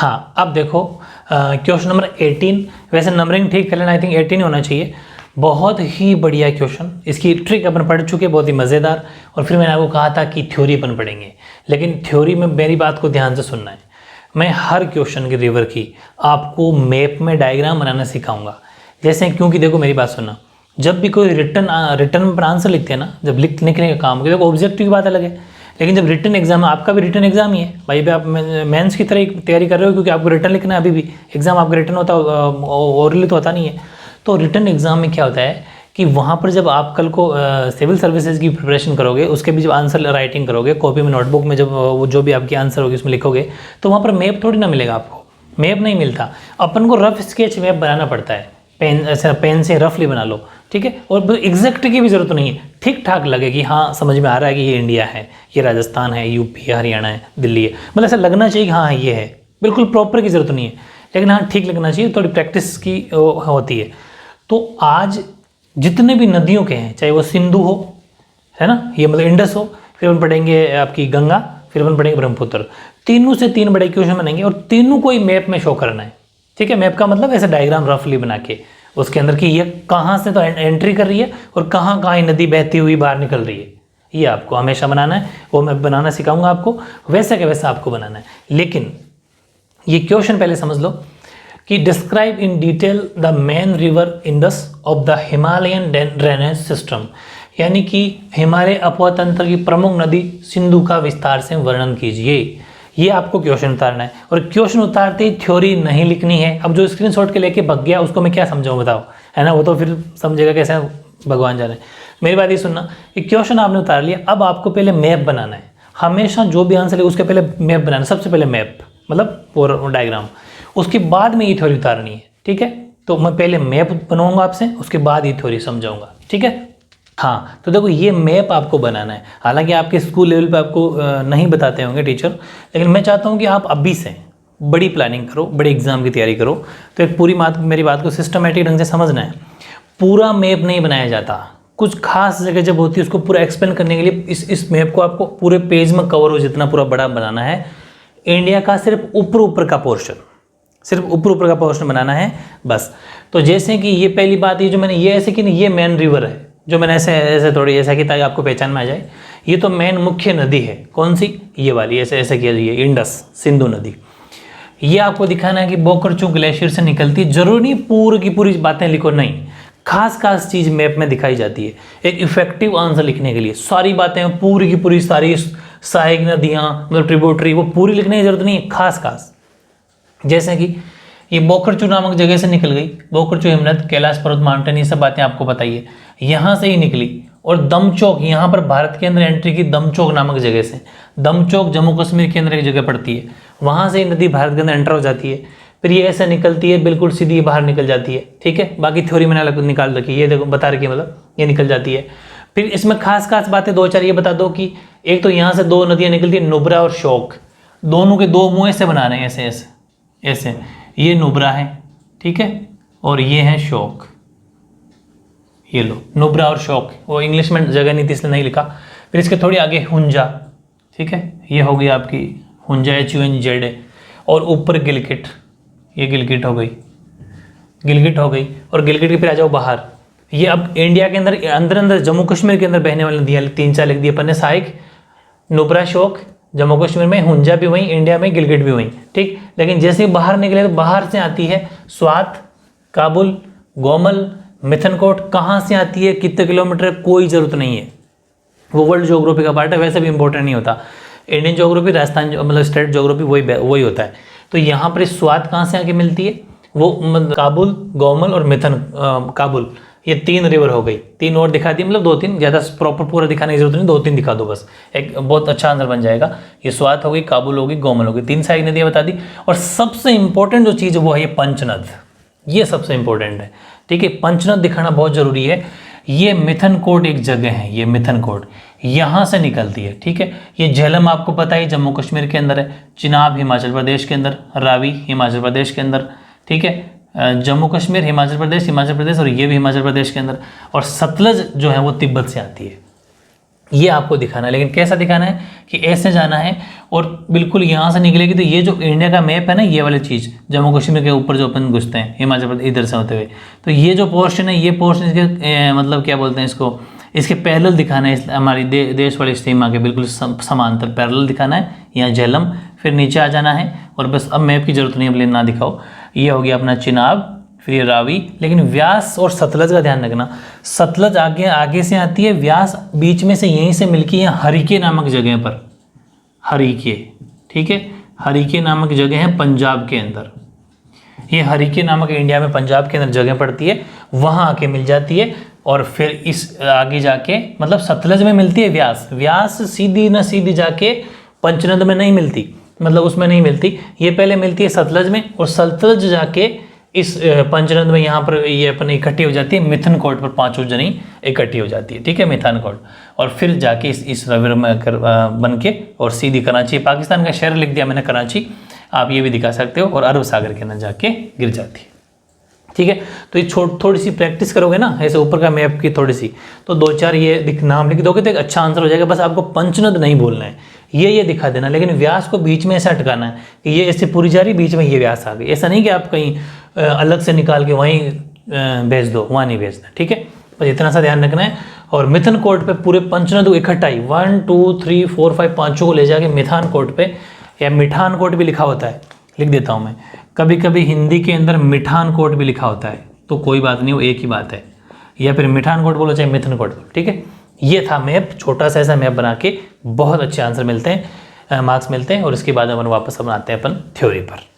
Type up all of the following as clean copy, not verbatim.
हाँ, अब देखो क्वेश्चन नंबर 18, वैसे नंबरिंग ठीक कर लेना, आई थिंक 18 ही होना चाहिए। बहुत ही बढ़िया क्वेश्चन, इसकी ट्रिक अपन पढ़ चुके, बहुत ही मज़ेदार। और फिर मैंने आपको कहा था कि थ्योरी अपन पढ़ेंगे, लेकिन थ्योरी में मेरी बात को ध्यान से सुनना है। मैं हर क्वेश्चन की रिवर की आपको मैप में डायग्राम बनाना सिखाऊंगा। जैसे क्योंकि देखो मेरी बात सुनना, जब भी कोई रिटर्न पर आंसर लिखते हैं ना, जब लिखने का काम होगा, देखो ऑब्जेक्टिव की बात अलग है, लेकिन जब रिटर्न एग्जाम, आपका भी रिटर्न एग्जाम ही है भाई, भी आप मेंस की तरह तैयारी कर रहे हो, क्योंकि आपको रिटर्न लिखना है। अभी भी एग्जाम आपका रिटर्न होता है, ओरली तो होता नहीं है। तो रिटर्न एग्जाम में क्या होता है कि वहाँ पर जब आप कल को सिविल सर्विसेज की प्रिपरेशन करोगे, उसके भी जब आंसर राइटिंग करोगे, कॉपी में नोटबुक में जब जो भी आपकी आंसर होगी उसमें लिखोगे, तो वहाँ पर मैप थोड़ी ना मिलेगा आपको, मैप नहीं मिलता। अपन को रफ स्केच मैप बनाना पड़ता है, पेन से रफली बना लो, ठीक है। और एग्जैक्ट की भी जरूरत नहीं है, ठीक ठाक लगे कि हाँ समझ में आ रहा है कि ये इंडिया है, ये राजस्थान है, यूपी है, हरियाणा है, दिल्ली है, मतलब ऐसा लगना चाहिए कि हाँ ये है, बिल्कुल प्रॉपर की जरूरत नहीं है, लेकिन हाँ ठीक लगना चाहिए, थोड़ी प्रैक्टिस की होती है। तो आज जितने भी नदियों के हैं, चाहे वो सिंधु हो, है ना, ये मतलब इंडस हो, फिर अपन पढ़ेंगे आपकी गंगा, फिर अपन पढ़ेंगे ब्रह्मपुत्र, तीनों से 3 बड़े क्वेश्चन बनेंगे और तीनों को ही मैप में शो करना है, ठीक है। मैप का मतलब ऐसे डायग्राम रफली बना के उसके अंदर कि ये कहाँ से तो एंट्री कर रही है और कहाँ कहाँ ये नदी बहती हुई बाहर निकल रही है, ये आपको हमेशा बनाना है। वो मैं बनाना सिखाऊंगा आपको, वैसे के वैसा आपको बनाना है। लेकिन ये क्वेश्चन पहले समझ लो कि describe in detail the main river Indus of the Himalayan drainage system, यानी कि हिमालय अपवाह तंत्र की प्रमुख नदी सिंधु का विस्तार से वर्णन कीजिए। ये आपको क्वेश्चन उतारना है, और क्वेश्चन उतारते ही थ्योरी नहीं लिखनी है। अब जो स्क्रीनशॉट के लेके भग गया उसको मैं क्या समझाऊं बताओ, है ना, वो तो फिर समझेगा कैसे, भगवान जाने। मेरी बात ये सुनना कि क्वेश्चन आपने उतार लिया, अब आपको पहले मैप बनाना है। हमेशा जो भी आंसर है उसके पहले मैप बनाना, सबसे पहले मैप मतलब वो डायग्राम, उसके बाद में ये थ्योरी उतारनी है, ठीक है। तो मैं पहले मैप बनाऊंगा आपसे, उसके बाद ये थ्योरी समझाऊंगा, ठीक है। हाँ, तो देखो ये मैप आपको बनाना है। हालांकि आपके स्कूल लेवल पे आपको नहीं बताते होंगे टीचर, लेकिन मैं चाहता हूँ कि आप अभी से बड़ी प्लानिंग करो, बड़े एग्जाम की तैयारी करो। तो एक पूरी मेरी बात को सिस्टमेटिक ढंग से समझना है। पूरा मैप नहीं बनाया जाता, कुछ खास जगह जब होती है उसको पूरा एक्सप्लेन करने के लिए इस मैप को आपको पूरे पेज में कवर हो जितना पूरा बड़ा बनाना है। इंडिया का सिर्फ ऊपर का पोर्शन, सिर्फ ऊपर का पोर्शन बनाना है बस। तो जैसे कि ये पहली बात, ये जो मैंने ये ऐसे कि नहीं, ये मेन रिवर है, जो मैंने ऐसे थोड़ी ऐसा कि ताकि आपको पहचान में आ जाए। ये तो मेन मुख्य नदी है, कौन सी, ये वाली, ऐसे किया जाइए, इंडस सिंधु नदी। ये आपको दिखाना है कि बोकरचू ग्लेशियर से निकलती, जरूरी नहीं पूरी की पूरी बातें लिखो, नहीं, खास चीज़ मैप में दिखाई जाती है। एक इफेक्टिव आंसर लिखने के लिए सारी बातें पूरी की पूरी, सारी सहायक नदियाँ मतलब ट्रिब्यूटरी, वो पूरी लिखने की जरूरत नहीं है, खास। जैसे कि ये बोकरचू नामक जगह से निकल गई, बोकरचू हिमनद, कैलाश पर्वत माउंटेन, ये सब बातें आपको बताइए, यहाँ से ही निकली। और दमचौक, यहाँ पर भारत के अंदर एंट्री की दमचौक नामक जगह से। दमचौक जम्मू कश्मीर के अंदर एक जगह पड़ती है, वहाँ से ही नदी भारत के अंदर एंटर हो जाती है। फिर ये ऐसे निकलती है, बिल्कुल सीधी बाहर निकल जाती है, ठीक है। बाकी थ्योरी मैंने अलग निकाल रखी है, ये देखो बता रखी है, मतलब ये निकल जाती है। फिर इसमें खास बातें 2-4 ये बता दो कि एक तो यहाँ से 2 नदियाँ निकलती है, नुब्रा और शोक, दोनों के 2 मुँह ऐसे बना रहे हैं, ऐसे ये नुब्रा है, ठीक है, और ये है शोक, ये लो नुब्रा और शोक, वो इंग्लिश में जगह नहीं थी इसलिए नहीं लिखा। फिर इसके थोड़ी आगे हुंजा, ठीक है, ये हो गई आपकी हुंजा, HUNZ, और ऊपर गिलगिट, ये गिलगिट हो गई, और गिलगिट के फिर आ जाओ बाहर। ये अब इंडिया के अंदर जम्मू कश्मीर के अंदर बहने वाली नदियाँ 3-4 लिख दी अपन ने, सहायक, नुब्रा, शोक जम्मू कश्मीर में, हुंजा भी वहीं, इंडिया में गिलगिट भी वहीं, ठीक। लेकिन जैसे ही बाहर निकले तो बाहर से आती है स्वात, काबुल, गोमल, मिथनकोट। कहाँ से आती है, कितने किलोमीटर, कोई ज़रूरत नहीं है, वो वर्ल्ड ज्योग्राफी का पार्ट है, वैसे भी इंपॉर्टेंट नहीं होता। इंडियन ज्योग्राफी, राजस्थान मतलब स्टेट ज्योग्राफी वही होता है। तो यहाँ पर स्वात कहाँ से आके मिलती है, वो काबुल, गोमल और काबुल, ये 3 रिवर हो गई। 3 और दिखा दी, मतलब 2-3, ज़्यादा प्रॉपर पूरा दिखाने की जरूरत नहीं, 2-3 दिखा दो बस, एक बहुत अच्छा आंसर बन जाएगा। ये स्वात हो गई, काबुल हो गई, गोमल हो गई, 3 सहायक नदियाँ बता दी। और सबसे इंपॉर्टेंट जो चीज़ वो है ये पंचनद, ये सबसे इंपॉर्टेंट है, ठीक है। पंचनद दिखाना बहुत जरूरी है। ये मिथनकोट एक जगह है, ये मिथनकोट यहाँ से निकलती है, ठीक है। ये झेलम आपको पता है जम्मू कश्मीर के अंदर है, चिनाब हिमाचल प्रदेश के अंदर, रावी हिमाचल प्रदेश के अंदर, ठीक है। जम्मू कश्मीर, हिमाचल प्रदेश और ये भी हिमाचल प्रदेश के अंदर। और सतलज जो है वो तिब्बत से आती है, ये आपको दिखाना है, लेकिन कैसा दिखाना है कि ऐसे जाना है और बिल्कुल यहाँ से निकलेगी तो ये जो इंडिया का मैप है ना, ये वाली चीज़ जम्मू कश्मीर के ऊपर जो अपन घुसते हैं हिमाचल प्रदेश इधर से होते हुए, तो ये जो पोर्शन है, ये पोर्शन इसके मतलब क्या बोलते हैं इसको, इसके पैरेलल दिखाना है, हमारी देश वाली सीमा के बिल्कुल समांतर पैरेलल दिखाना है। यहाँ झेलम, फिर नीचे आ जाना है और बस अब मैप की जरूरत नहीं है, अब ना दिखाओ। ये हो गया अपना चिनाब, फिर ये रावी, लेकिन व्यास और सतलज का ध्यान रखना। सतलज आगे से आती है, व्यास बीच में से यहीं से मिलती है हरिके नामक जगह पर, हरिके, ठीक है, हरिके नामक जगह है पंजाब के अंदर। ये हरिके नामक इंडिया में पंजाब के अंदर जगह पड़ती है, वहाँ आके मिल जाती है और फिर इस आगे जाके मतलब सतलज में मिलती है व्यास। व्यास सीधी न सीधी जाके पंचनद में नहीं मिलती, मतलब उसमें नहीं मिलती, ये पहले मिलती है सतलज में और सतलज जाके इस पंचनद में यहाँ पर ये अपने इकट्ठी हो जाती है मिथनकोट पर, पांचों जनी इकट्ठी हो जाती है, ठीक है, मिथनकोट, और फिर जाके इस रिवर में बन के और सीधी कराची, पाकिस्तान का शहर लिख दिया मैंने कराची, आप ये भी दिखा सकते हो, और अरब सागर के अंदर जाके गिर जाती है, ठीक है। तो ये थोड़ी सी प्रैक्टिस करोगे ना ऐसे ऊपर का मैप की थोड़ी सी, तो 2-4 ये नाम लिख दोगे तो एक अच्छा आंसर हो जाएगा। बस आपको पंचनद नहीं बोलना है, ये दिखा देना, लेकिन व्यास को बीच में ऐसा अटकाना है कि ये ऐसे पूरी जा रही, बीच में ये व्यास आ गई। ऐसा नहीं कि आप कहीं अलग से निकाल के वहीं भेज दो, वहाँ नहीं भेजना, ठीक है, बस इतना सा ध्यान रखना है। और मिथनकोट पे पूरे पंचनद इकट्ठा ही 1 2 3 4 5 पाँचों को ले जाके मिथानकोट पे, या मिठानकोट भी लिखा होता है, लिख देता हूँ मैं, कभी कभी हिंदी के अंदर मिठानकोट भी लिखा होता है, तो कोई बात नहीं, वो एक ही बात है, या फिर मिठानकोट बोलो चाहे मिथनकोट बोलो, ठीक है। ये था मैप, छोटा सा ऐसा मैप बना के बहुत अच्छे आंसर मिलते हैं, मार्क्स मिलते हैं, और इसके बाद अपन वापस बनाते हैं अपन थ्योरी पर।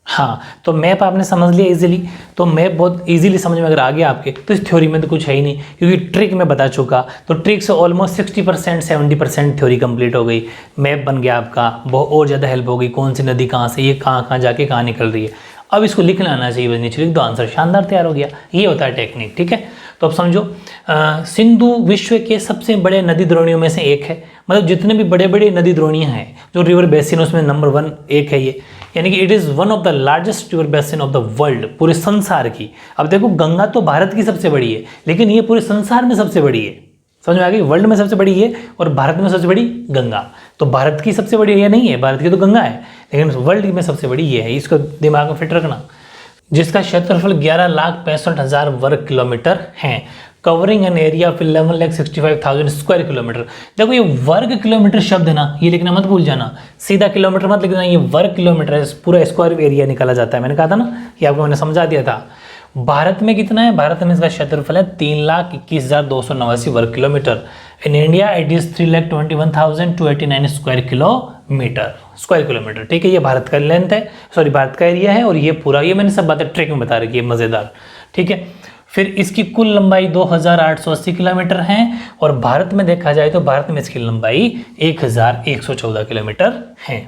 हाँ, तो मैप आपने समझ लिया इजीली, तो मैप बहुत इजीली समझ में अगर आ गया आपके, तो इस थ्योरी में तो कुछ है ही नहीं, क्योंकि ट्रिक मैं बता चुका, तो ट्रिक से ऑलमोस्ट 60% 70% थ्योरी कंप्लीट हो गई, मैप बन गया आपका, बहुत और ज़्यादा हेल्प हो गई, कौन सी नदी कहाँ से, ये कहाँ जाके कहाँ निकल रही है, अब इसको लिखना आना चाहिए, बस नीचे लिख दो, आंसर शानदार तैयार हो गया। ये होता है टेक्निक, ठीक है। तो अब समझो, सिंधु विश्व के सबसे बड़े नदी द्रोणियों में से एक है, मतलब जितने भी बड़े बड़े नदी द्रोणियाँ हैं जो रिवर बेसिन, उसमें नंबर 1 एक है ये, यानी कि it is one of the largest river basin of the world, पूरे संसार की। अब देखो, गंगा तो भारत की सबसे बड़ी है, लेकिन ये पूरे संसार में सबसे बड़ी है, समझ में आ गई, वर्ल्ड में सबसे बड़ी है और भारत में सबसे बड़ी गंगा, तो भारत की सबसे बड़ी ये नहीं है, भारत की तो गंगा है, लेकिन वर्ल्ड में सबसे बड़ी ये है, इसको दिमाग में फिट रखना, जिसका क्षेत्रफल 11,65,000 वर्ग किलोमीटर है, covering an area of 11,65,000 square kilometre. देखो, ये वर्ग किलोमीटर शब्द है ना, ये लिखना मत भूल जाना, सीधा किलोमीटर मत लिखना, ये वर्ग किलोमीटर है, पूरा स्क्वायर एरिया निकाला जाता है, मैंने कहा था ना, ये आपको मैंने समझा दिया था। भारत में कितना है, भारत में इसका क्षेत्रफल है 3,21,289 वर्ग kilometre. In India it is 3,21,289 square kilometre, ठीक है, ये भारत का लेंथ है, सॉरी भारत का एरिया है, और ये पूरा, ये मैंने सब बातें ट्रिक में बता रखी है, मज़ेदार, ठीक है। फिर इसकी कुल लंबाई 2,880 किलोमीटर है, और भारत में देखा जाए तो भारत में इसकी लंबाई 1,114 किलोमीटर है।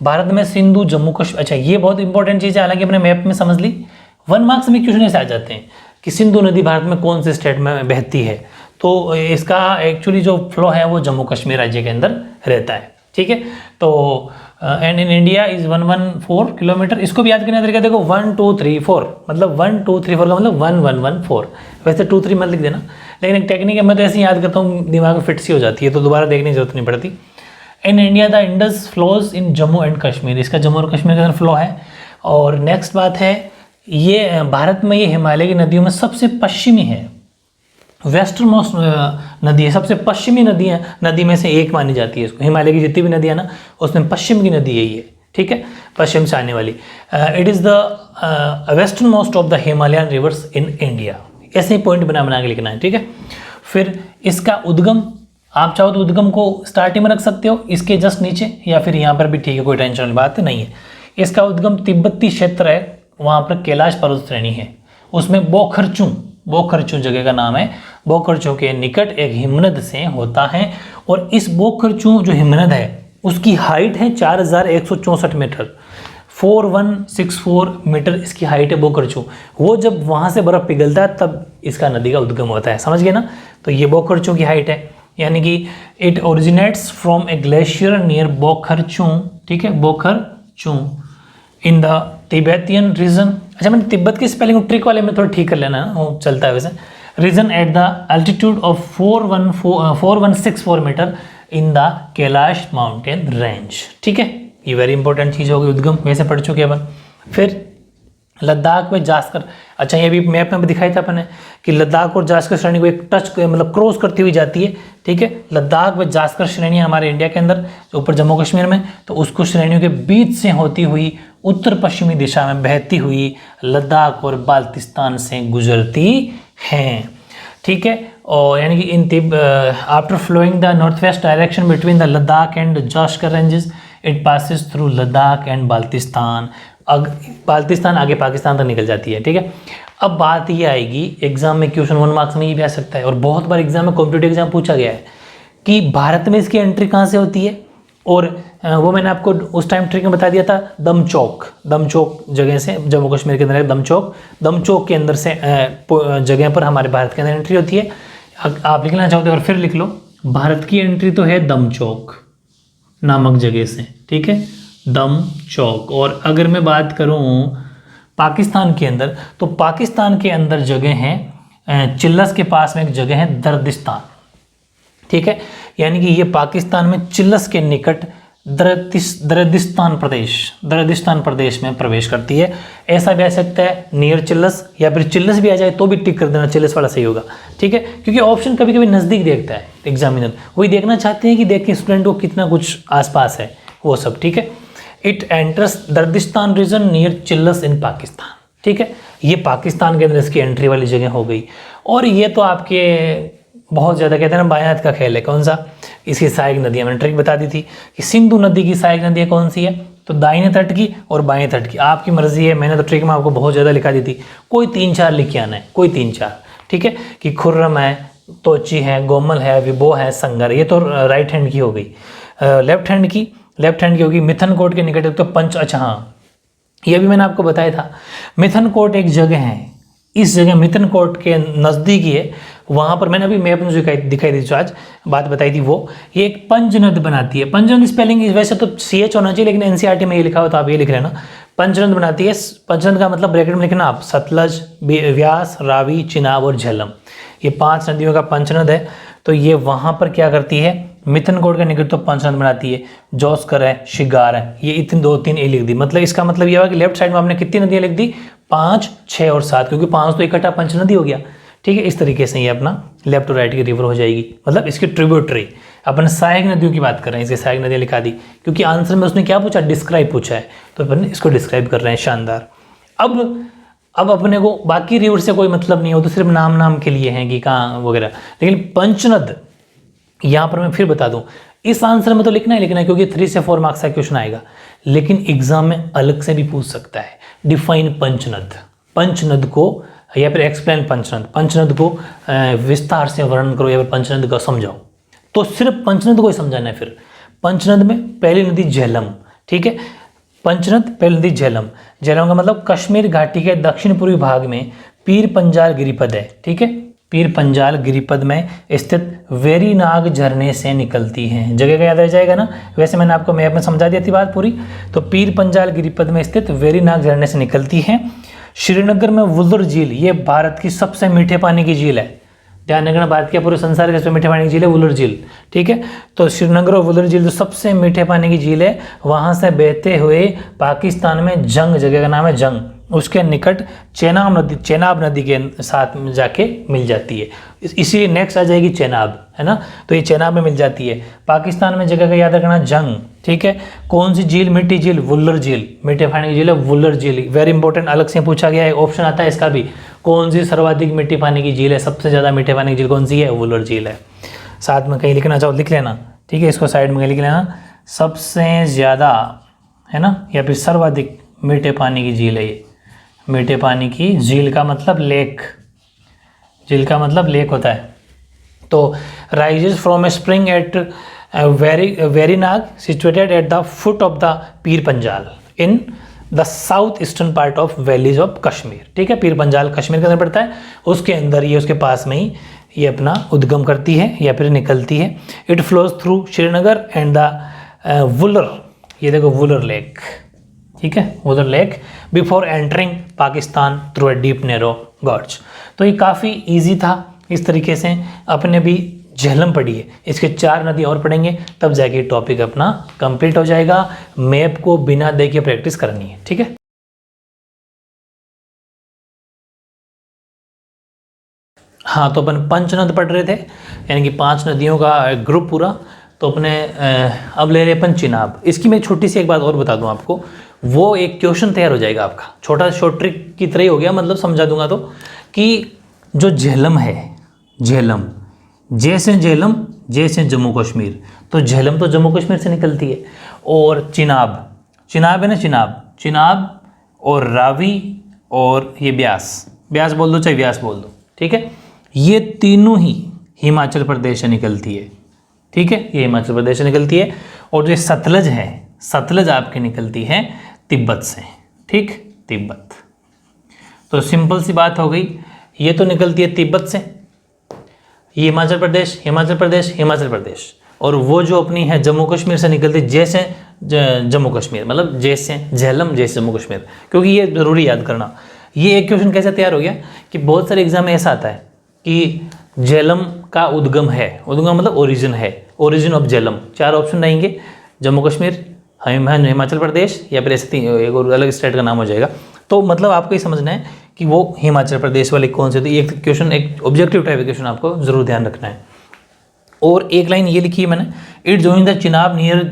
भारत में सिंधु, जम्मू कश्मीर, अच्छा ये बहुत इंपॉर्टेंट चीज़ है, हालांकि अपने मैप में समझ ली, 1 मार्क्स में क्वेश्चन ऐसे आ जाते हैं कि सिंधु नदी भारत में कौन से स्टेट में बहती है, तो इसका एक्चुअली जो फ्लो है वो जम्मू कश्मीर राज्य के अंदर रहता है, ठीक है। तो and in India is 114 kilometre. इसको भी याद करने का तरीका देखो, 1 2 3 4, मतलब 1 2 3 4 का मतलब 1114, वैसे 2 3 मत लिख देना, लेकिन एक टेक्निक है, मैं तो ऐसे ही याद करता हूँ, दिमाग में फिट सी हो जाती है, तो दोबारा देखने की जरूरत नहीं पड़ती। In India the Indus flows in Jammu and Kashmir, इसका जम्मू और कश्मीर के अंदर फ्लो है। और नेक्स्ट बात है, ये भारत में ये हिमालय की नदियों में सबसे पश्चिमी है, वेस्टर्न मोस्ट नदी है, सबसे पश्चिमी नदी में से एक मानी जाती है इसको, हिमालय की जितनी भी नदियाँ ना उसमें पश्चिम की नदी है ये, ठीक है, पश्चिम से आने वाली। It is the western most of the Himalayan reverse in India, ऐसे ही पॉइंट बना के लिखना है, ठीक है। फिर इसका उद्गम, आप चाहो तो उद्गम को स्टार्टिंग में रख सकते हो, इसके जस्ट नीचे, या फिर यहाँ पर भी ठीक है, कोई टेंशन वाली बात नहीं है। इसका उद्गम तिब्बती क्षेत्र है, वहाँ पर कैलाश पर्वत श्रेणी है, उसमें बोखरचू जगह का नाम है, बोखरचू के निकट एक हिमनद से होता है, और इस बोखरचू जो हिमनद है उसकी हाइट है 4,164 मीटर, 4164 मीटर इसकी हाइट है बोखरचू। वो जब वहाँ से बर्फ़ पिघलता है तब इसका नदी का उद्गम होता है, समझ गए ना। तो ये बोखरचू की हाइट है, यानी कि it originates from a glacier near Bokharchu, ठीक है, Bokharchu in the Tibetan region, अच्छा मैंने तिब्बत की स्पेलिंग ट्रिक वाले में थोड़ा ठीक कर लेना, वो चलता है वैसे। Region at the altitude of 4164 metre in the Kailash mountain range, ठीक है, ये वेरी इंपॉर्टेंट चीज़ होगी, उद्गम वैसे पढ़ चुके अपन। फिर लद्दाख में जास्कर, अच्छा ये भी मैप में भी दिखाया था अपन ने कि लद्दाख और जास्कर श्रेणी को एक टच मतलब क्रॉस करती हुई जाती है, ठीक है। लद्दाख व जास्कर श्रेणी हमारे इंडिया के अंदर जो ऊपर जम्मू कश्मीर में, तो उसको श्रेणियों के बीच से होती हुई उत्तर पश्चिमी दिशा में बहती हुई लद्दाख और बाल्टिस्तान से गुजरती हैं, ठीक है। और यानी कि in after flowing the north west direction between the Ladakh and Zanskar ranges it passes through Ladakh and Baltistan, Baltistan आगे पाकिस्तान तक निकल जाती है, ठीक है। अब बात ये आएगी एग्जाम में, क्वेश्चन 1 मार्क्स में ये भी आ सकता है और बहुत बार एग्जाम में कॉम्पिटिटिव एग्जाम पूछा गया है कि भारत में इसकी एंट्री कहाँ से होती है, और वो मैंने आपको उस टाइम ट्रिक में बता दिया था, दमचौक जगह से, जम्मू कश्मीर के अंदर दमचौक के अंदर से जगह पर हमारे भारत के अंदर एंट्री होती है। आप लिखना चाहोगे और फिर लिख लो, भारत की एंट्री तो है दमचौक नामक जगह से, ठीक है, दमचौक। और अगर मैं बात करूं पाकिस्तान के अंदर, तो पाकिस्तान के अंदर जगह है चिल्लस के पास में एक जगह है दर्दिस्तान, ठीक है, यानी कि ये पाकिस्तान में चिल्लस के निकट दर्दिस्तान प्रदेश में प्रवेश करती है। ऐसा भी आ सकता है नियर चिल्लस, या फिर चिल्लस भी आ जाए तो भी टिक कर देना, चिल्लस वाला सही होगा, ठीक है, क्योंकि ऑप्शन कभी कभी नज़दीक देखता है एग्जामिनर, वही देखना चाहते हैं कि देखिए स्टूडेंट को कितना कुछ आसपास है वो सब, ठीक है। It enters Dardistan region near Chilas in Pakistan, ठीक है, ये पाकिस्तान के अंदर इसकी एंट्री वाली जगह हो गई। और ये तो आपके बहुत ज़्यादा कहते हैं ना बाएं हाथ का खेल है, कौन सा, इसकी सहायक नदियाँ मैंने ट्रिक बता दी थी कि सिंधु नदी की सहायक नदियाँ कौन सी है, तो दाहिने तट की और बाएं तट की, आपकी मर्जी है, मैंने तो ट्रिक में आपको बहुत ज़्यादा लिखा दी थी, कोई 3-4 लिख के आना है, कोई 3-4, ठीक है, कि खुर्रम है, तोची है, गोमल है, विबो है, संगर, ये तो राइट हैंड की हो गई। लेफ्ट हैंड की होगी मिथनकोट के निकट, तो पंच, अच्छा हाँ ये भी मैंने आपको बताया था, मिथनकोट एक जगह है, इस जगह मिथनकोट के नज़दीक ही है, वहाँ पर मैंने अभी मैप में जो दिखाई दी जो आज बात बताई थी, वो ये एक पंचनद बनाती है। पंचनद स्पेलिंग वैसे तो CH होना चाहिए, लेकिन NCERT में ये लिखा हो तो आप ये लिख लेना, पंचनद बनाती है। पंचनद का मतलब ब्रैकेट में लिखना आप, सतलज, व्यास, रावी, चिनाब और झेलम, ये 5 नदियों का पंचनद है। तो ये वहाँ पर क्या करती है, मिथनकोट का निकट तो पंचनद बनाती है, जोस्कर है, शिगार है, ये इतनी 2-3 ए लिख दी, मतलब इसका मतलब ये हुआ कि लेफ्ट साइड में आपने कितनी नदियाँ लिख दी, 5, 6 और 7, क्योंकि 5 तो इकट्ठा पंचनदी हो गया, ठीक है। इस तरीके से ये अपना लेफ्ट टू राइट की रिवर हो जाएगी, मतलब इसकी ट्रिब्यूटरी। अपन सहायक नदियों की बात कर रहे हैं, इसकी सहायक नदियाँ लिखा दी, क्योंकि आंसर में उसने क्या पूछा, डिस्क्राइब पूछा है, तो अपन इसको डिस्क्राइब कर रहे हैं, शानदार। अब अपने को बाकी रिवर से कोई मतलब नहीं हो, तो सिर्फ नाम के लिए हैं कि कहाँ वगैरह, लेकिन पंचनद यहाँ पर मैं फिर बता दूँ, इस आंसर में तो लिखना है, क्योंकि 3 से 4 मार्क्स का क्वेश्चन आएगा, लेकिन एग्जाम में अलग से भी पूछ सकता है, डिफाइन पंचनद को, या फिर एक्सप्लेन पंचनद को विस्तार से वर्णन करो, या फिर पंचनद को समझाओ, तो सिर्फ पंचनद को ही समझाना है। फिर पंचनद में पहली नदी झेलम, ठीक है, पंचनद पहली नदी झेलम का मतलब कश्मीर घाटी के दक्षिण पूर्वी भाग में पीर पंजाल गिरिपद है, ठीक है, पीर पंजाल गिरिपद में स्थित वेरीनाग झरने से निकलती है, जगह का याद रह जाएगा ना, वैसे मैंने आपको मैप में समझा दी थी बात पूरी। तो पीर पंजाल गिरिपद में स्थित वेरीनाग झरने से निकलती है। श्रीनगर में वुलर झील, ये भारत की सबसे मीठे पानी की झील है, ध्यान रखना, भारत के पूरे संसार के सबसे मीठे पानी की झील है वुलर झील, ठीक है। तो श्रीनगर और वुलर झील जो सबसे मीठे पानी की झील है, वहाँ से बहते हुए पाकिस्तान में जंग, जगह का नाम है जंग, उसके निकट चेनाब नदी के साथ में जाके मिल जाती है, इसी नेक्स्ट आ जाएगी चेनाब, है ना, तो ये चेनाब में मिल जाती है। पाकिस्तान में जगह का याद रखना जंग, ठीक है। कौन सी झील, मीठी झील, वुलर झील, मीठे पानी की झील है वुलर झील, वेरी इंपॉर्टेंट, अलग से पूछा गया है, ऑप्शन आता है इसका भी, कौन सी सर्वाधिक मीठी पानी की झील है, सबसे ज़्यादा मीठे पानी की झील कौन सी है, वुलर झील है। साथ में कहीं लिखना चाहो लिख लेना, ठीक है, इसको साइड में कहीं लिख लेना, सबसे ज़्यादा, है ना, या फिर सर्वाधिक मीठे पानी की झील है ये, मीठे पानी की झील का मतलब लेक, झील का मतलब लेक होता है। तो rises from a spring at Verinag situated at the foot of the Pir Panjal in the south eastern part of valleys of Kashmir, ठीक है, पीर पंजाल कश्मीर के अंदर पड़ता है, उसके अंदर ये, उसके पास में ही ये अपना उद्गम करती है या फिर निकलती है। It flows through Srinagar and the Wular, ये देखो वुलर लेक, ठीक है, उधर lake, before entering Pakistan through a deep narrow gorge. तो ये काफ़ी इजी था। इस तरीके से अपने भी झेलम पढ़ी है, इसके 4 नदी और पढ़ेंगे तब जाके टॉपिक अपना कंप्लीट हो जाएगा। मैप को बिना देखे प्रैक्टिस करनी है, ठीक है। हाँ, तो अपन पंचनद पढ़ रहे थे, यानी कि 5 नदियों का ग्रुप पूरा। तो अपने अब ले रहे अपन चिनाब। इसकी मैं छोटी सी एक बात और बता दूं आपको, वो एक क्वेश्चन तैयार हो जाएगा आपका, छोटा शॉर्ट ट्रिक की तरह ही हो गया, मतलब समझा दूंगा तो, कि जो झेलम है, झेलम जैसे झेलम जैसे जम्मू कश्मीर, तो झेलम तो जम्मू कश्मीर से निकलती है। और चिनाब, चिनाब है ना, चिनाब, चिनाब और रावी और ये ब्यास, ब्यास बोल दो चाहे व्यास बोल दो, ठीक है, ये तीनों ही हिमाचल प्रदेश से निकलती है, ठीक है, ये हिमाचल प्रदेश से निकलती है। और जो सतलज है, सतलज आपकी निकलती है तिब्बत से, ठीक, तिब्बत। तो सिंपल सी बात हो गई, ये तो निकलती है तिब्बत से, ये हिमाचल प्रदेश, हिमाचल प्रदेश, हिमाचल प्रदेश। और वो जो अपनी है जम्मू कश्मीर से निकलती है, जैसे जम्मू कश्मीर, मतलब जैसे झेलम जैसे जम्मू कश्मीर, क्योंकि ये जरूरी याद करना। ये एक क्वेश्चन कैसे तैयार हो गया कि बहुत सारे एग्जाम में ऐसा आता है कि झेलम का उद्गम है, उद्गम मतलब ओरिजिन है, ओरिजिन ऑफ झेलम, 4 ऑप्शन रहेंगे, जम्मू कश्मीर, हिमाचल प्रदेश, या फिर ऐसे एक और अलग स्टेट का नाम हो जाएगा। तो मतलब आपको ये समझना है कि वो हिमाचल प्रदेश वाले कौन से थे। ये क्वेश्चन एक ऑब्जेक्टिव टाइप का क्वेश्चन आपको जरूर ध्यान रखना है। और एक लाइन ये लिखी है मैंने, it join the Chenab near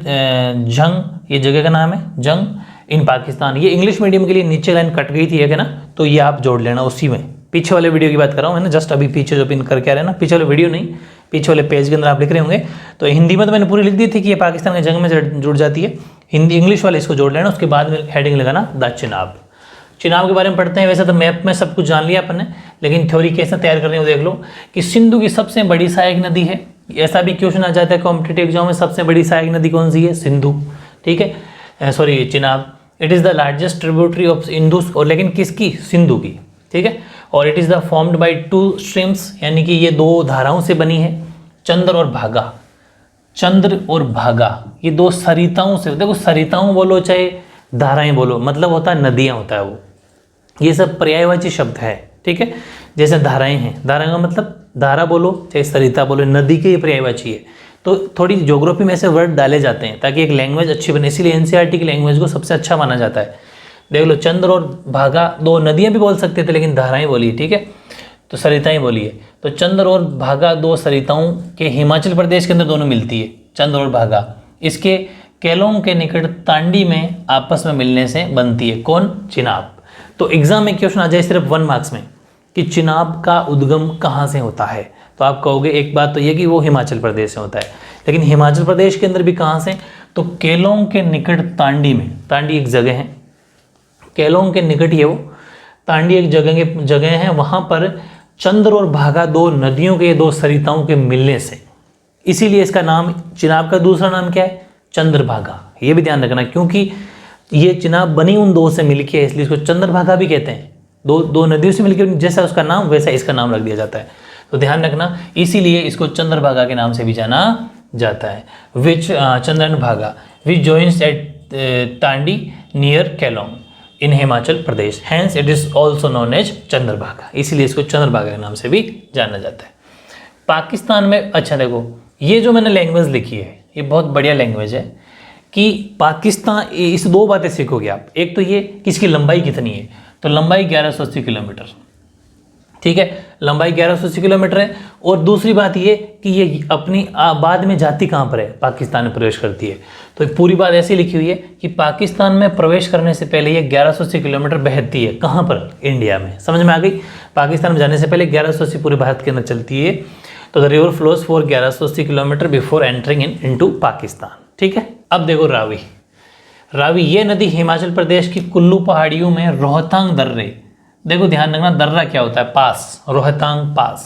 जंग, ये जगह का नाम है जंग इन पाकिस्तान। ये इंग्लिश मीडियम के लिए नीचे लाइन कट गई थी है ना, तो ये आप जोड़ लेना उसी में। पीछे वाले वीडियो की बात कर रहा हूँ मैंने, जस्ट अभी पीछे जो पिन करके आ रहे हैं ना, पीछे वाले वीडियो नहीं, पीछे वाले पेज के अंदर आप लिख रहे होंगे। तो हिंदी में तो मैंने पूरी लिख दी थी कि ये पाकिस्तान के जंग में जुड़ जाती है, हिंदी इंग्लिश वाले इसको जोड़ लेना, उसके बाद में हेडिंग लगाना द चिनाब। चिनाब के बारे में पढ़ते हैं। वैसे तो मैप में सब कुछ जान लिया अपन ने, लेकिन थ्योरी कैसे तैयार करनी है वो देख लो कि सिंधु की सबसे बड़ी सहायक नदी है। ऐसा भी क्वेश्चन आ जाता है कॉम्पिटेटिव एग्जाम में, सबसे बड़ी सहायक नदी कौन सी है? सिंधु, ठीक है, sorry Chenab. It is the largest tributary of Indus, और लेकिन किसकी? सिंधु की, ठीक है। और it is the formed by 2 streams, यानी कि ये 2 धाराओं से बनी है, चंद्र और भागा, चंद्र और भागा, ये 2 सरिताओं से। देखो सरिताओं बोलो चाहे धाराएं बोलो, मतलब होता है नदियाँ होता है वो, ये सब पर्यायवाची शब्द है, ठीक है। जैसे धाराएं हैं, धारा का मतलब धारा बोलो चाहे सरिता बोलो, नदी के पर्यायवाची है। तो थोड़ी ज्योग्राफी में ऐसे वर्ड डाले जाते हैं ताकि एक लैंग्वेज अच्छी बने, इसीलिए एनसीईआरटी की लैंग्वेज को सबसे अच्छा माना जाता है। देख लो, चंद्र और भागा 2 नदियाँ भी बोल सकते थे, लेकिन धाराएं बोली, ठीक है, तो सरिताएं बोली है। तो चंद्र और भागा 2 सरिताओं के हिमाचल प्रदेश के अंदर दोनों मिलती है, चंद्र और भागा। इसके केलोंग के निकट तांडी में आपस में मिलने से बनती है कौन? चिनाब। तो एग्जाम में क्वेश्चन आ जाए सिर्फ 1 मार्क्स में कि चिनाब का उद्गम कहाँ से होता है, तो आप कहोगे एक बात तो ये कि वो हिमाचल प्रदेश से होता है, लेकिन हिमाचल प्रदेश के अंदर भी कहाँ से? तो केलोंग के निकट तांडी में, तांडी एक जगह है, केलोंग के निकट ये वो तांडी एक जगह है, वहाँ पर चंद्र और भागा 2 नदियों के 2 सरिताओं के मिलने से, इसीलिए इसका नाम, चिनाब का दूसरा नाम क्या है? चंद्रभागा। ये भी ध्यान रखना, क्योंकि ये चिनाब बनी उन 2 से मिलके है, इसलिए इसको चंद्रभागा भी कहते हैं। दो नदियों से मिलकर जैसा उसका नाम वैसा इसका नाम रख दिया जाता है, तो ध्यान रखना, इसीलिए इसको चंद्रभागा के नाम से भी जाना जाता है। Which Chandran Bhaga which joins at Tandi near Keylong in Himachal Pradesh, hence it is also known as Chandrabhaga, इसीलिए इसको चंद्रभागा के नाम से भी जाना जाता है। पाकिस्तान में, अच्छा देखो, ये जो मैंने लैंग्वेज लिखी है ये बहुत बढ़िया लैंग्वेज है कि पाकिस्तान, इस 2 बातें सीखोगे आप। एक तो ये कि इसकी लंबाई कितनी है, तो लंबाई 1180 किलोमीटर, ठीक है, लंबाई 1180 किलोमीटर है। और दूसरी बात ये कि ये अपनी बाद में जाती कहाँ पर है? पाकिस्तान में प्रवेश करती है। तो पूरी बात ऐसी लिखी हुई है कि पाकिस्तान में प्रवेश करने से पहले ये 1180 किलोमीटर बहती है, कहाँ पर? इंडिया में। समझ में आ गई? पाकिस्तान में जाने से पहले 1180 पूरे भारत के अंदर चलती है। तो the river flows for 1180 kilometre before entering into Pakistan, ठीक है। अब देखो रावी, रावी ये नदी हिमाचल प्रदेश की कुल्लू पहाड़ियों में रोहतांग दर्रे, देखो ध्यान रखना, दर्रा क्या होता है? पास, रोहतांग पास।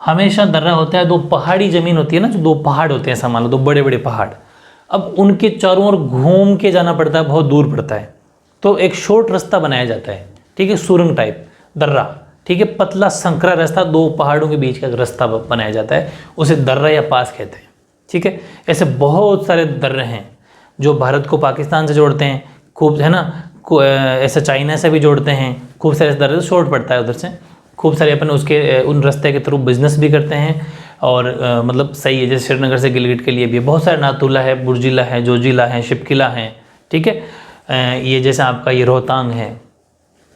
हमेशा दर्रा होता है 2 पहाड़ी जमीन होती है ना, जो 2 पहाड़ होते हैं, मान लो 2 बड़े बड़े पहाड़, अब उनके चारों ओर घूम के जाना पड़ता है, बहुत दूर पड़ता है, तो एक शॉर्ट रास्ता बनाया जाता है, ठीक है, सुरंग टाइप दर्रा, ठीक है, पतला संकरा रास्ता 2 पहाड़ों के बीच का रास्ता बनाया जाता है, उसे दर्रा या पास कहते हैं, ठीक है। ऐसे बहुत सारे दर्रे हैं जो भारत को पाकिस्तान से जोड़ते हैं, खूब है ना, ऐसा चाइना से भी जोड़ते हैं, खूब सारे दर्रे शॉर्ट पड़ता है उधर से, खूब सारे अपन उसके उन रास्ते के थ्रू बिजनेस भी करते हैं और मतलब सही है। जैसे श्रीनगर से गिलगित के लिए भी बहुत सारे, नाथुला है, बुर्जिला है, जोजिला है, शिपकिला है, ठीक है। ये जैसे आपका ये रोहतांग है,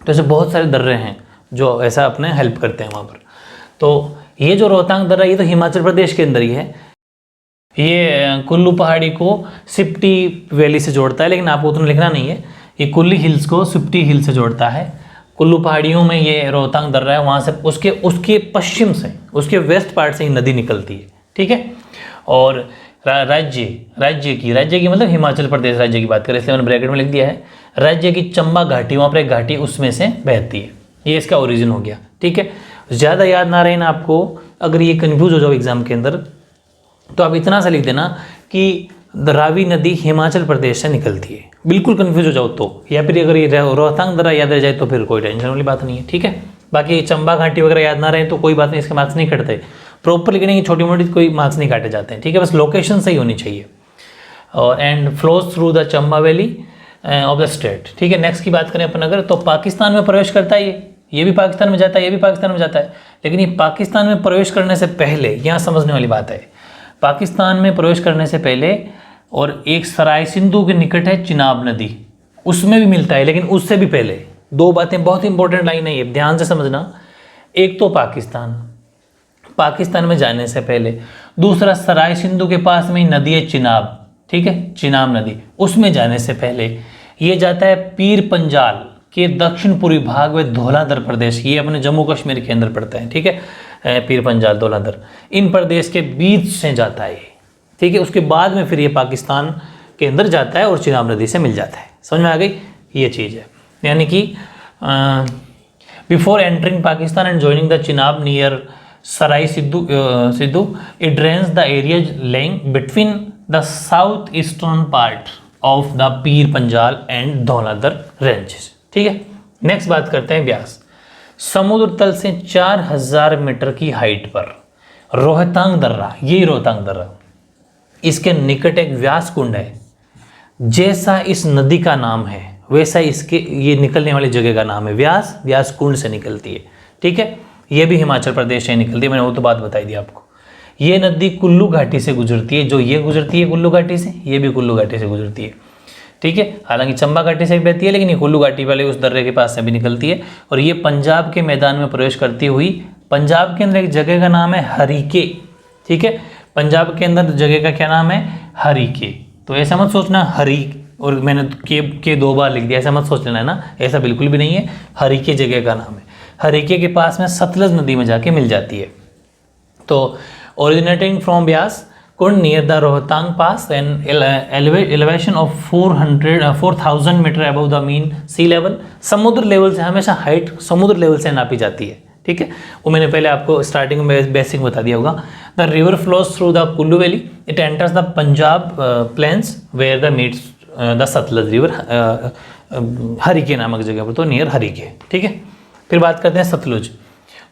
तो ऐसे बहुत सारे दर्रे हैं जो ऐसा अपने हेल्प करते हैं वहाँ पर। तो ये जो रोहतांग दर्रा ये तो हिमाचल प्रदेश के अंदर ही है। ये कुल्लू पहाड़ी को सिप्टी वैली से जोड़ता है, लेकिन आपको उतना लिखना नहीं है। ये कुल्ली हिल्स को सिप्टी हिल से जोड़ता है। कुल्लू पहाड़ियों में ये रोहतांग दर्रा है, वहाँ से उसके पश्चिम से, उसके वेस्ट पार्ट से ही नदी निकलती है, ठीक है। और राज्य की मतलब हिमाचल प्रदेश राज्य की बात करें, इसलिए मैंने ब्रैकेट में लिख दिया है। राज्य की चंबा घाटी, वहाँ पर एक घाटी उसमें से बहती है, ये इसका ओरिजिन हो गया, ठीक है। ज़्यादा याद ना रहे ना आपको, अगर ये कन्फ्यूज हो जाओ एग्जाम के अंदर, तो आप इतना सा लिख देना कि रावी नदी हिमाचल प्रदेश से निकलती है, बिल्कुल कंफ्यूज हो जाओ तो। या फिर अगर ये रोहतांग दर्रा याद रह जाए तो फिर कोई टेंशन वाली बात नहीं है, ठीक है। बाकी चंबा घाटी वगैरह याद ना रहे तो कोई बात नहीं, इसके मार्क्स नहीं कटते। प्रॉपर लिखने की छोटी मोटी कोई मार्क्स नहीं काटे जाते हैं, ठीक है, बस लोकेशन सही होनी चाहिए। और and flows through the Chamba valley of the state, ठीक है। नेक्स्ट की बात करें अपन अगर, तो पाकिस्तान में प्रवेश करता है ये भी पाकिस्तान में जाता है, ये भी पाकिस्तान में जाता है। लेकिन ये पाकिस्तान में प्रवेश करने से पहले, यहाँ समझने वाली बात है, पाकिस्तान में प्रवेश करने से पहले और एक सराय सिंधु के निकट है चिनाब नदी, उसमें भी मिलता है, लेकिन उससे भी पहले। दो बातें बहुत इंपॉर्टेंट लाइन है ये, ध्यान से समझना। एक तो पाकिस्तान में जाने से पहले, दूसरा सराय सिंधु के पास में ही नदी है चिनाब, ठीक है, चिनाब नदी, उसमें जाने से पहले ये जाता है पीर पंजाल के दक्षिण पूर्वी भाग में धौलाधर प्रदेश, ये अपने जम्मू कश्मीर के अंदर पड़ता है, ठीक है। पीर पंजाल, धौलाधर, इन प्रदेश के बीच से जाता है, ठीक है। उसके बाद में फिर ये पाकिस्तान के अंदर जाता है और चिनाब नदी से मिल जाता है। समझ में आ गई ये चीज़ है, यानी कि before entering Pakistan and joining the Chenab near Sarai Sidhu it drains the area laying between the south eastern part of the Pir Panjal and Dhauladhar ranges, ठीक है। नेक्स्ट बात करते हैं व्यास। समुद्र तल से 4000 मीटर की हाइट पर रोहतांग दर्रा, यही रोहतांग दर्रा, इसके निकट एक व्यास कुंड है। जैसा इस नदी का नाम है वैसा इसके ये निकलने वाली जगह का नाम है व्यास कुंड से निकलती है, ठीक है। ये भी हिमाचल प्रदेश से निकलती है, मैंने वो तो बात बताई दी आपको। ये नदी कुल्लू घाटी से गुजरती है, जो ये गुजरती है कुल्लू घाटी से, ये भी कुल्लू घाटी से गुजरती है, ठीक है। हालांकि चंबा घाटी से भी बहती है, लेकिन ये कुल्लू घाटी वाले उस दर्रे के पास से भी निकलती है। और ये पंजाब के मैदान में प्रवेश करती हुई, पंजाब के अंदर एक जगह का नाम है हरीके, ठीक है। पंजाब के अंदर जगह का क्या नाम है? हरीके। तो ऐसा मत सोचना हरी और मैंने के 2 बार लिख दिया, ऐसा मत सोच लेना है ना, ऐसा बिल्कुल भी नहीं है। हरीके जगह का नाम है। हरीके के पास में सतलज नदी में जाके मिल जाती है। तो originating from Beas Kund near the Rohtang pass and elevation of 4000 metre above the mean sea level. समुद्र लेवल से हमेशा हाइट समुद्र लेवल से नापी जाती है, ठीक है। वो मैंने पहले आपको स्टार्टिंग में बेसिक बता दिया होगा। The river flows through the Kullu valley, it enters the Punjab plains where the meets the Sutlej river, Harike नामक जगह पर, तो नियर हरीके, ठीक है। फिर बात करते हैं सतलुज।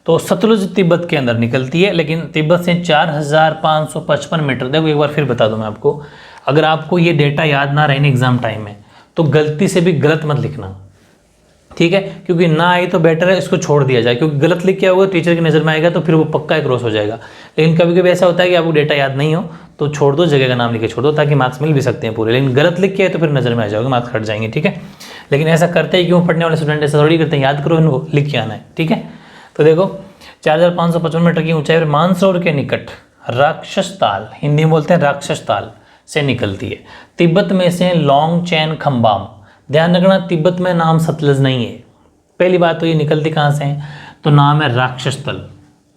तो सतलुज तिब्बत के अंदर निकलती है, लेकिन तिब्बत से 4555 मीटर। देखो एक बार फिर बता दूं मैं आपको, अगर आपको ये डेटा याद ना रहे एग्जाम टाइम में तो गलती से भी गलत मत लिखना, ठीक है। क्योंकि ना आई तो बेटर है इसको छोड़ दिया जाए, क्योंकि गलत लिख के होगा टीचर की नज़र में आएगा तो फिर वो पक्का क्रॉस हो जाएगा। लेकिन कभी कभी ऐसा होता है कि आपको डेटा याद नहीं हो तो छोड़ दो, जगह का नाम लिख के छोड़ दो, ताकि मार्क्स मिल भी सकते हैं पूरे। लेकिन गलत लिख के आए तो फिर नज़र में आ जाओगे, मार्क्स हट जाएंगे, ठीक है। लेकिन ऐसा करते हैं क्यों? पढ़ने वाले स्टूडेंट ऐसा थोड़ी करते हैं, याद करो इनको, लिख के आना है, ठीक है। तो देखो 4555 मीटर की ऊंचाई पर मानसरोवर के निकट राक्षस ताल, हिंदी में बोलते हैं राक्षस ताल, से निकलती है। तिब्बत में से लॉन्ग चैन खम्बाम, ध्यान रखना तिब्बत में नाम सतलज नहीं है। पहली बात तो ये निकलती कहाँ से है? तो नाम है राक्षस तल,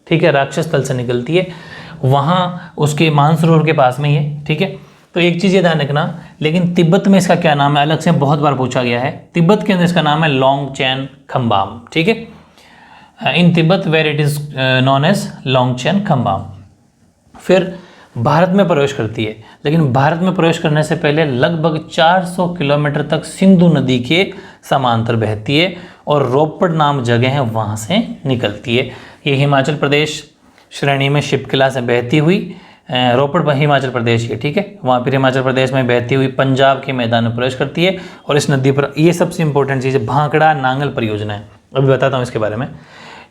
ठीक है, राक्षस तल से निकलती है। वहाँ उसके मानसरोवर के पास में ही है, ठीक है। तो एक चीज़ ये ध्यान रखना, लेकिन तिब्बत में इसका क्या नाम है अलग से बहुत बार पूछा गया है। तिब्बत के अंदर इसका नाम है लॉन्ग चैन खम्बाम, ठीक है। In Tibet where it is known as Langchen Khambab. फिर भारत में प्रवेश करती है, लेकिन भारत में प्रवेश करने से पहले लगभग 400 किलोमीटर तक सिंधु नदी के समांतर बहती है और रोपड़ नाम जगह है वहाँ से निकलती है। ये हिमाचल प्रदेश श्रेणी में शिपकिला से बहती हुई रोपड़ हिमाचल प्रदेश की, ठीक है। वहाँ फिर हिमाचल प्रदेश में बहती हुई पंजाब के मैदान में प्रवेश करती है और इस नदी पर, ये सबसे इंपॉर्टेंट चीज़ है, भांकड़ा नांगल परियोजना है, अभी बताता हूँ इसके बारे में।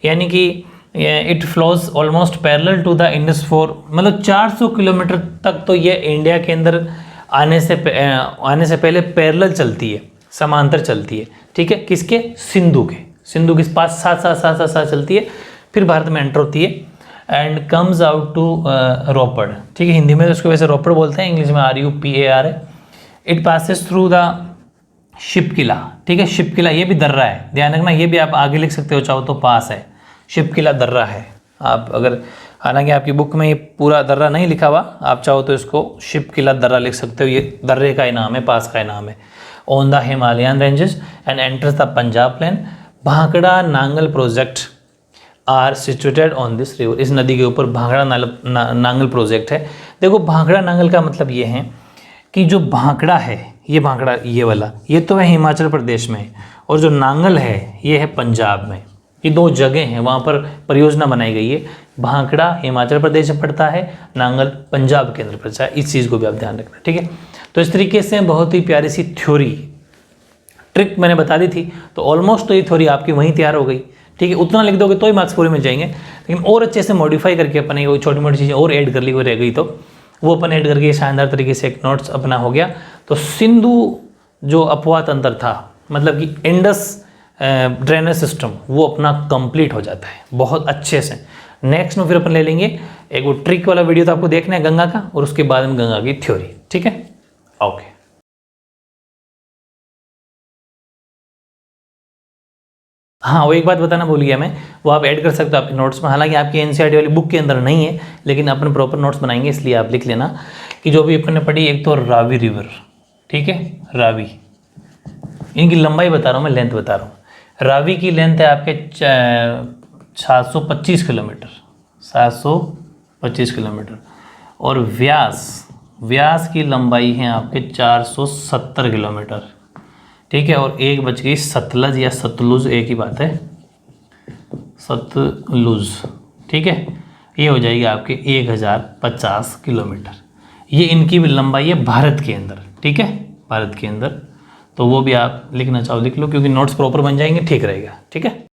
यानी कि it flows almost parallel to the Indus for, मतलब 400 किलोमीटर तक तो ये इंडिया के अंदर आने से पहले पैरेलल चलती है, समांतर चलती है, ठीक है। किसके? सिंधु के पास साथ चलती है, फिर भारत में एंटर होती है एंड कम्स आउट टू रोपड़, ठीक है। हिंदी में तो उसको वैसे रोपड़ बोलते हैं, इंग्लिश में RUPAR है। It passes through the Shipki La, ठीक है। शिपकिला ये भी दर्रा है, ध्यान रखना, ये भी आप आगे लिख सकते हो चाहो तो, पास है, शिपकिला दर्रा है। आप अगर, हालांकि आपकी बुक में ये पूरा दर्रा नहीं लिखा हुआ, आप चाहो तो इसको शिपकिला दर्रा लिख सकते हो, ये दर्रे का ही नाम है, पास का ही नाम है। On the Himalayan ranges and enters the Punjab plain. भांकड़ा Nangal project are situated on this river, इस नदी के ऊपर भांकड़ा नांगल प्रोजेक्ट है। देखो भांकड़ा नांगल का मतलब ये है कि जो भांकड़ा है, ये भांकड़ा ये वाला, ये तो है हिमाचल प्रदेश में, और जो नांगल है ये है पंजाब में। ये दो जगह हैं, वहाँ पर परियोजना बनाई गई है। भांकड़ा हिमाचल प्रदेश में पड़ता है, नांगल पंजाब के अंदर पड़ता है, इस चीज़ को भी आप ध्यान रखना, ठीक है। तो इस तरीके से बहुत ही प्यारी सी थ्योरी, ट्रिक मैंने बता दी थी, तो ऑलमोस्ट तो ये थ्योरी आपकी वहीं तैयार हो गई, ठीक है। उतना लिख दोगे तो ही मार्क्स पूरे मिल जाएंगे, लेकिन और अच्छे से मॉडिफाई करके अपने कोई छोटी मोटी चीज़ें और ऐड कर ली, वो रह गई तो वो अपन ऐड करके शानदार तरीके से एक नोट्स अपना हो गया। तो सिंधु जो अपवा तंत्र था, मतलब कि इंडस ड्रेनेज सिस्टम, वो अपना कंप्लीट हो जाता है बहुत अच्छे से। नेक्स्ट में फिर अपन ले लेंगे एक वो ट्रिक वाला वीडियो, तो आपको देखना है गंगा का, और उसके बाद में गंगा की थ्योरी, ठीक है। ओके। हाँ, वो एक बात बताना भूल गया मैं, वो आप ऐड कर सकते हो आपके नोट्स में, हालांकि आपकी NCERT वाली बुक के अंदर नहीं है, लेकिन अपन प्रॉपर नोट्स बनाएंगे, इसलिए आप लिख लेना कि जो भी अपन ने पढ़ी, एक तो रावी रिवर, ठीक है, रावी, इनकी लंबाई बता रहा हूँ मैं, लेंथ बता रहा हूँ। रावी की लेंथ है आपके 725 किलोमीटर, 725 किलोमीटर, और व्यास की लंबाई है आपके 470 किलोमीटर, ठीक है। और एक बच गई सतलज या सतलुज, एक ही बात है, सतलुज, ठीक है। ये हो जाएगी आपके 1050 किलोमीटर। ये इनकी भी लंबाई है भारत के अंदर, ठीक है, भारत के अंदर। तो वो भी आप लिखना चाहो लिख लो, क्योंकि नोट्स प्रॉपर बन जाएंगे, ठीक रहेगा, ठीक है।